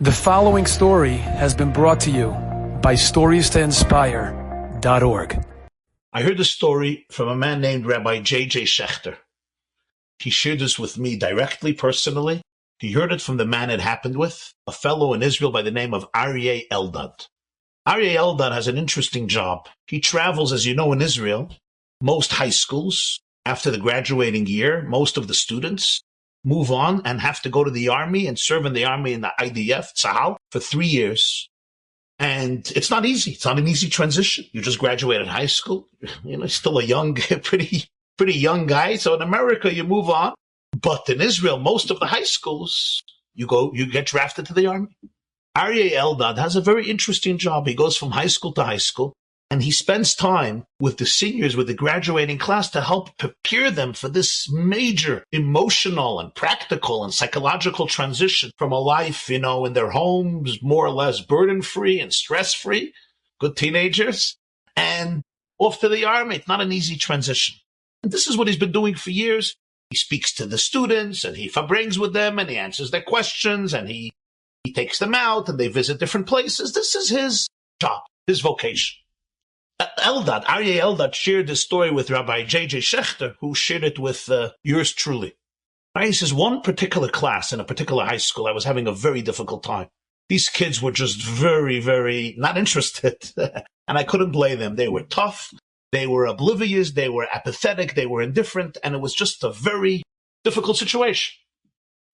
The following story has been brought to you by StoriesToInspire.org. I heard a story from a man named Rabbi YY Jacobson. He shared this with me directly, personally. He heard it from the man it happened with, a fellow in Israel by the name of YY Eldad. YY Eldad has an interesting job. He travels, as you know, in Israel. Most high schools, after the graduating year, most of the students move on and have to go to the army and serve in the army in the IDF, Tzahal, for 3 years. And it's not easy. It's not an easy transition. You just graduated high school. Still a young, pretty young guy. So in America, you move on. But in Israel, most of the high schools, you get drafted to the army. YY Eldad has a very interesting job. He goes from high school to high school, and he spends time with the seniors, with the graduating class, to help prepare them for this major emotional and practical and psychological transition from a life, in their homes, more or less burden-free and stress-free, good teenagers, and off to the army. It's not an easy transition. And this is what he's been doing for years. He speaks to the students, and he brings with them, and he answers their questions, and he takes them out, and they visit different places. This is his job, his vocation. YY Eldad shared this story with Rabbi YY Jacobson, who shared it with yours truly. He says, one particular class in a particular high school, I was having a very difficult time. These kids were just very, very not interested, and I couldn't blame them. They were tough, they were oblivious, they were apathetic, they were indifferent, and it was just a very difficult situation.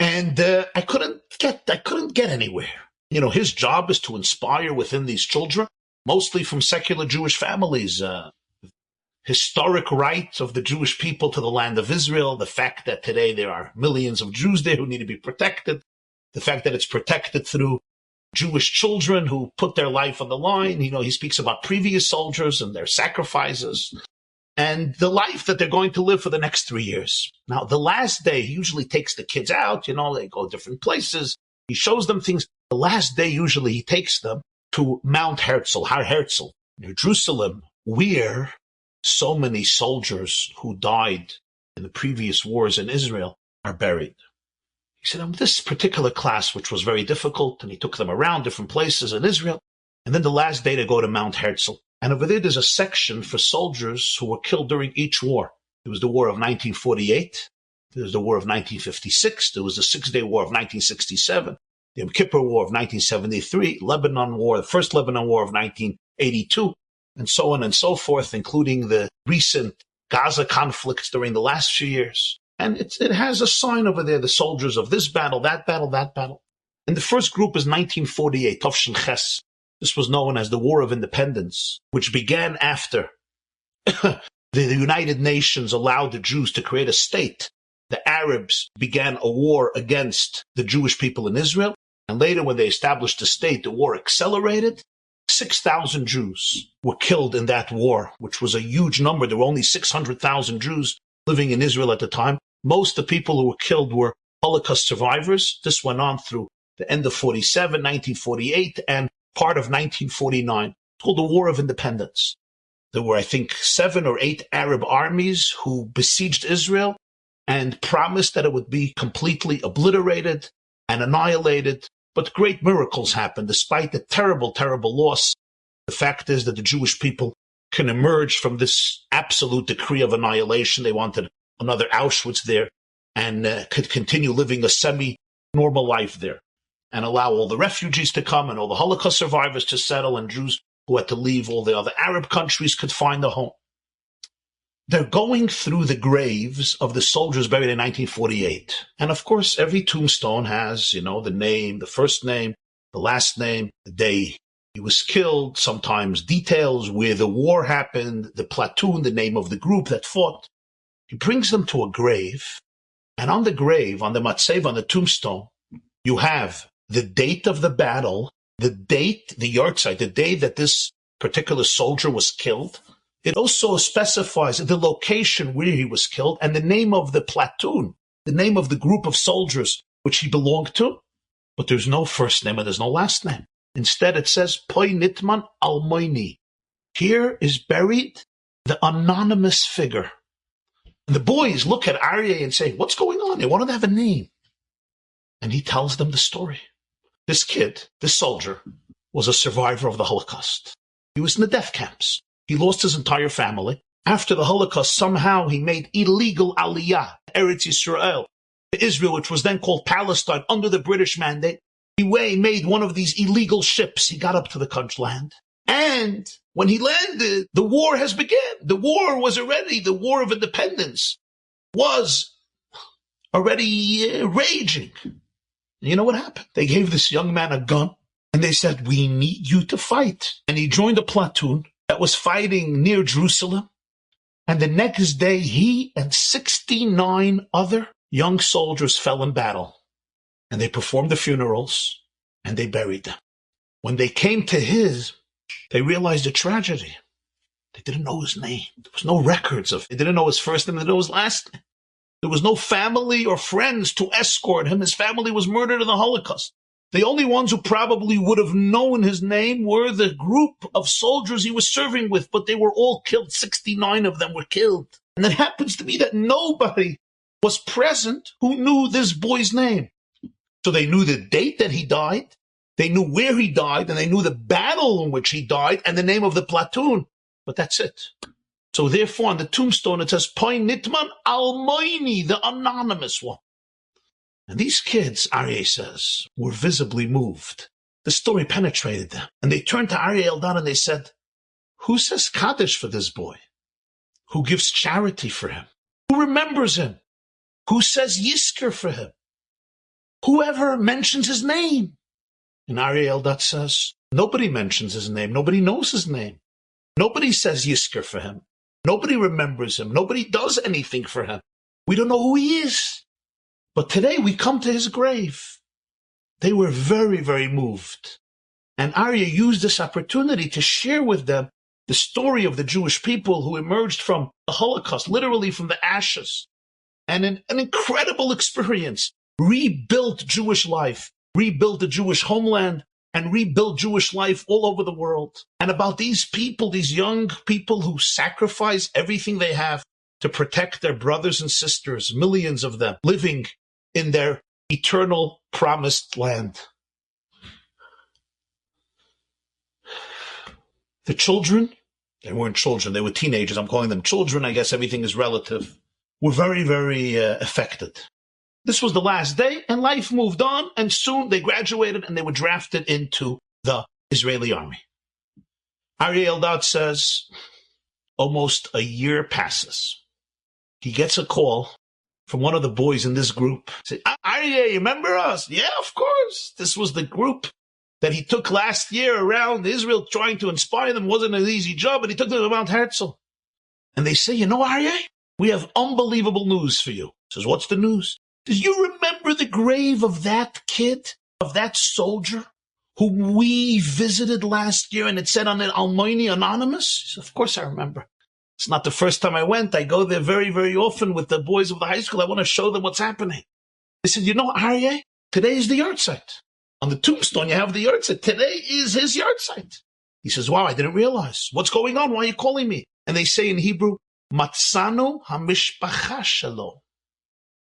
And I couldn't get anywhere. His job is to inspire within these children, mostly from secular Jewish families, historic right of the Jewish people to the land of Israel, the fact that today there are millions of Jews there who need to be protected, the fact that it's protected through Jewish children who put their life on the line. He speaks about previous soldiers and their sacrifices and the life that they're going to live for the next 3 years. Now, the last day, he usually takes the kids out, they go different places. He shows them things. The last day, usually he takes them to Mount Herzl, Har Herzl, near Jerusalem, where so many soldiers who died in the previous wars in Israel are buried. He said, this particular class, which was very difficult, and he took them around different places in Israel, and then the last day they go to Mount Herzl. And over there's a section for soldiers who were killed during each war. There was the War of 1948, there was the War of 1956, there was the Six-Day War of 1967, the Yom Kippur War of 1973, Lebanon War, the First Lebanon War of 1982, and so on and so forth, including the recent Gaza conflicts during the last few years. And it has a sign over there, the soldiers of this battle, that battle, that battle. And the first group is 1948, Tovshin Ches. This was known as the War of Independence, which began after the United Nations allowed the Jews to create a state. The Arabs began a war against the Jewish people in Israel. And later, when they established the state, the war accelerated. 6,000 Jews were killed in that war, which was a huge number. There were only 600,000 Jews living in Israel at the time. Most of the people who were killed were Holocaust survivors. This went on through the end of 47, 1948, and part of 1949. It's called the War of Independence. There were, I think, 7 or 8 Arab armies who besieged Israel and promised that it would be completely obliterated and annihilated. But great miracles happened despite the terrible, terrible loss. The fact is that the Jewish people can emerge from this absolute decree of annihilation. They wanted another Auschwitz there and could continue living a semi-normal life there and allow all the refugees to come and all the Holocaust survivors to settle, and Jews who had to leave all the other Arab countries could find a home. They're going through the graves of the soldiers buried in 1948. And of course, every tombstone has, the name, the first name, the last name, the day he was killed, sometimes details where the war happened, the platoon, the name of the group that fought. He brings them to a grave, and on the grave, on the matzev, on the tombstone, you have the date of the battle, the date, the yahrzeit, the day that this particular soldier was killed. It also specifies the location where he was killed and the name of the platoon, the name of the group of soldiers which he belonged to. But there's no first name and there's no last name. Instead, it says, Poi Nitman Almoini. Here is buried the anonymous figure. And the boys look at YY and say, what's going on? They wanted to have a name. And he tells them the story. This kid, this soldier, was a survivor of the Holocaust. He was in the death camps. He lost his entire family. After the Holocaust, somehow he made illegal aliyah, Eretz Yisrael, to Israel, which was then called Palestine, under the British mandate. He made one of these illegal ships. He got up to the country land. And when he landed, the war has begun. The war was already, the War of Independence was already raging. And you know what happened? They gave this young man a gun and they said, we need you to fight. And he joined a platoon that was fighting near Jerusalem. And the next day, he and 69 other young soldiers fell in battle. And they performed the funerals and they buried them. When they came to they realized a tragedy. They didn't know his name. There was no records of it. They didn't know his first name. They didn't know his last name. There was no family or friends to escort him. His family was murdered in the Holocaust. The only ones who probably would have known his name were the group of soldiers he was serving with, but they were all killed. 69 of them were killed. And it happens to be that nobody was present who knew this boy's name. So they knew the date that he died, they knew where he died, and they knew the battle in which he died and the name of the platoon. But that's it. So therefore, on the tombstone, it says, Poi Nitman Almoini, the anonymous one. And these kids, Aryeh says, were visibly moved. The story penetrated them. And they turned to Aryeh Eldad and they said, who says Kaddish for this boy? Who gives charity for him? Who remembers him? Who says Yisker for him? Whoever mentions his name? And Aryeh Eldad says, nobody mentions his name. Nobody knows his name. Nobody says Yisker for him. Nobody remembers him. Nobody does anything for him. We don't know who he is. But today we come to his grave. They were very, very moved. And Aryeh used this opportunity to share with them the story of the Jewish people who emerged from the Holocaust, literally from the ashes. And an incredible experience. Rebuilt Jewish life, rebuilt the Jewish homeland, and rebuilt Jewish life all over the world. And about these people, these young people who sacrifice everything they have to protect their brothers and sisters, millions of them living in their eternal promised land. The children, they weren't children, they were teenagers. I'm calling them children. I guess everything is relative. Were very, very affected. This was the last day, and life moved on, and soon they graduated and they were drafted into the Israeli army. Aryeh Eldad says, almost a year passes. He gets a call from one of the boys in this group. He said, Aryeh, you remember us? Yeah, of course. This was the group that he took last year around Israel trying to inspire them. It wasn't an easy job, but he took them to Mount Herzl. And they say, you know, Aryeh, we have unbelievable news for you. He says, what's the news? Do you remember the grave of that kid, of that soldier, whom we visited last year and it said on it, Almoini Anonymous? He said, of course I remember. It's not the first time I went. I go there very, very often with the boys of the high school. I want to show them what's happening. They said, you know, Aryeh, today is the yard site. On the tombstone, you have the yard site. Today is his yard site. He says, wow, I didn't realize. What's going on? Why are you calling me? And they say in Hebrew, Matzanu hamishpacha shelo.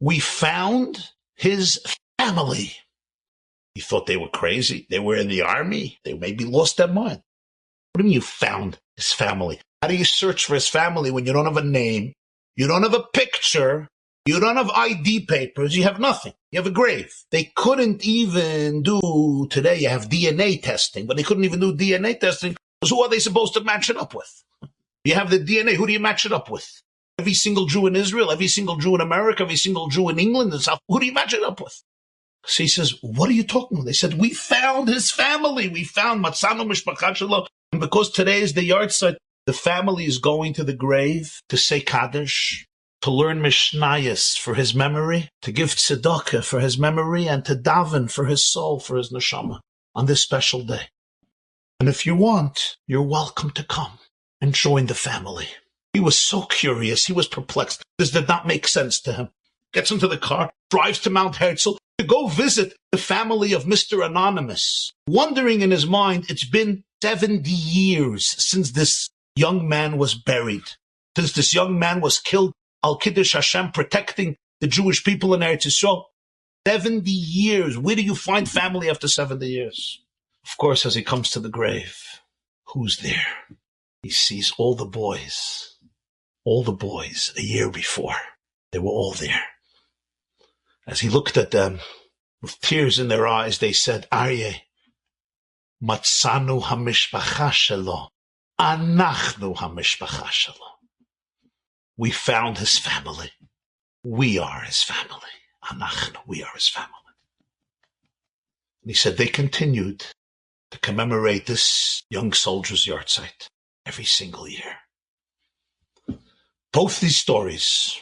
We found his family. He thought they were crazy. They were in the army. They maybe lost their mind. What do you mean you found his family? How do you search for his family when you don't have a name? You don't have a picture. You don't have ID papers. You have nothing. You have a grave. They couldn't even do, today you have DNA testing, but they couldn't even do DNA testing because who are they supposed to match it up with? You have the DNA. Who do you match it up with? Every single Jew in Israel, every single Jew in America, every single Jew in England and South. Who do you match it up with? So he says, what are you talking about? They said, we found his family. We found Matzanu Mishpachat Shelo. And because today is the yard site, the family is going to the grave to say Kaddish, to learn Mishnayos for his memory, to give tzedakah for his memory, and to daven for his soul, for his neshama on this special day. And if you want, you're welcome to come and join the family. He was so curious. He was perplexed. This did not make sense to him. Gets into the car, drives to Mount Herzl to go visit the family of Mr. Anonymous, wondering in his mind, it's been 70 years since this young man was buried, since this young man was killed, Al Kiddush Hashem, protecting the Jewish people in Eretz Yisrael. 70 years. Where do you find family after 70 years? Of course, as he comes to the grave, who's there? He sees all the boys a year before. They were all there. As he looked at them, with tears in their eyes, they said, Aryeh, Matzanu hamishpacha shelo, anachnu hamishpacha shelo. We found his family. We are his family. Anachnu, we are his family. And he said they continued to commemorate this young soldier's yahrzeit every single year. Both these stories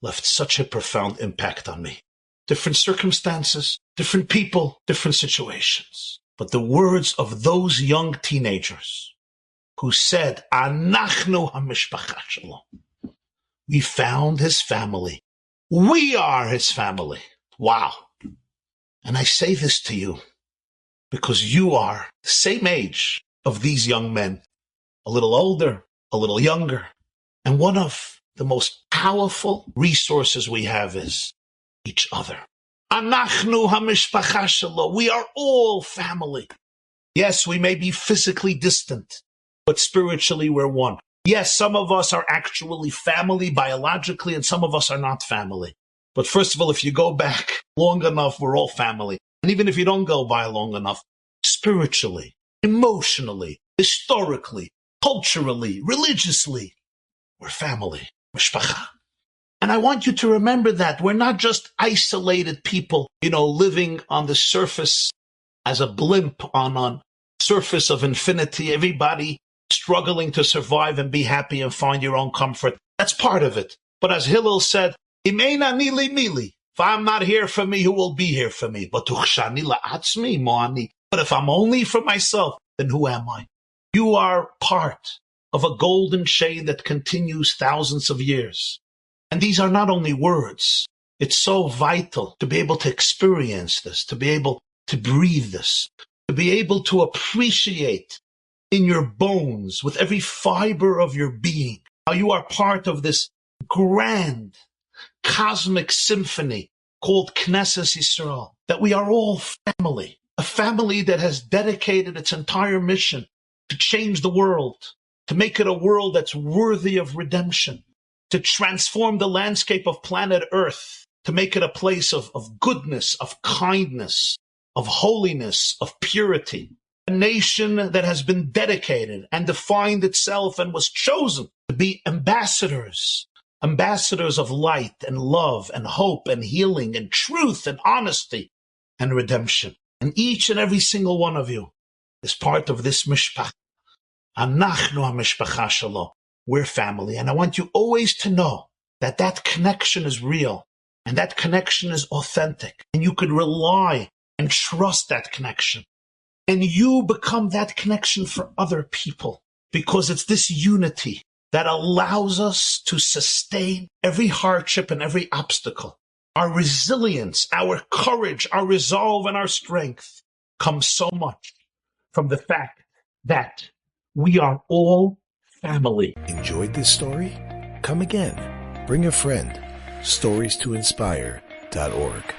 left such a profound impact on me. Different circumstances, different people, different situations. But the words of those young teenagers who said, Anachnu hamishpacha shelo. We found his family. We are his family. Wow. And I say this to you because you are the same age of these young men, a little older, a little younger. And one of the most powerful resources we have is each other. Anachnu hamishpacha shelo. We are all family. Yes, we may be physically distant, but spiritually we're one. Yes, some of us are actually family biologically, and some of us are not family. But first of all, if you go back long enough, we're all family. And even if you don't go by long enough, spiritually, emotionally, historically, culturally, religiously, we're family. Mishpacha. And I want you to remember that we're not just isolated people, living on the surface as a blimp on a surface of infinity, everybody struggling to survive and be happy and find your own comfort. That's part of it. But as Hillel said, Imeina nili mili. If I'm not here for me, who will be here for me? But if I'm only for myself, then who am I? You are part of a golden chain that continues thousands of years. And these are not only words. It's so vital to be able to experience this, to be able to breathe this, to be able to appreciate in your bones, with every fiber of your being, how you are part of this grand cosmic symphony called Knesset Yisrael, that we are all family, a family that has dedicated its entire mission to change the world, to make it a world that's worthy of redemption, to transform the landscape of planet Earth, to make it a place of goodness, of kindness, of holiness, of purity. A nation that has been dedicated and defined itself and was chosen to be ambassadors of light and love and hope and healing and truth and honesty and redemption. And each and every single one of you is part of this mishpach. Anachnu hamishpacha shelo. We're family. And I want you always to know that that connection is real and that connection is authentic. And you could rely and trust that connection. And you become that connection for other people because it's this unity that allows us to sustain every hardship and every obstacle. Our resilience, our courage, our resolve, and our strength comes so much from the fact that we are all family. Enjoyed this story? Come again. Bring a friend. StoriesToInspire.org